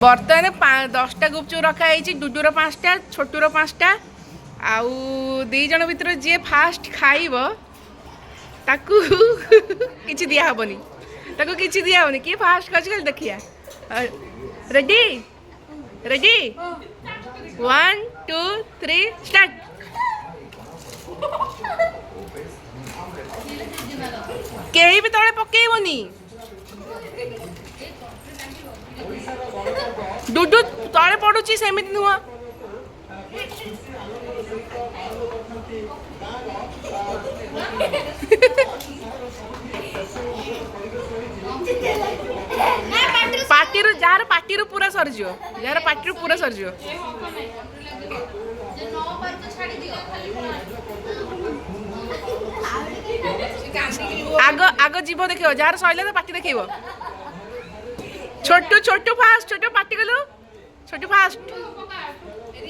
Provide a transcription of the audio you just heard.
बर्तमान 10टा गुपचुप रखाई डुडुर 5टा छोटूर 5टा आउ दी जन भर जी फास्ट खाइब ताकू किछि दिया हबनी ताकू किछि दिया हबनी कि फास्ट कर देखिया रेडी रेडी 1 2 3 स्टार्ट केही भी तले पकेइबनी डुडू तले पड़ुची सेमिति नुह पार्टी जार पार्टी पूरा सरजियो जार पार्टी पूरा सरजियो आग आग जीव देखियो जार सइले तो पार्टी देखियो छोटू छोटू फास्ट छोटू पार्टी कलु छोटू फास्ट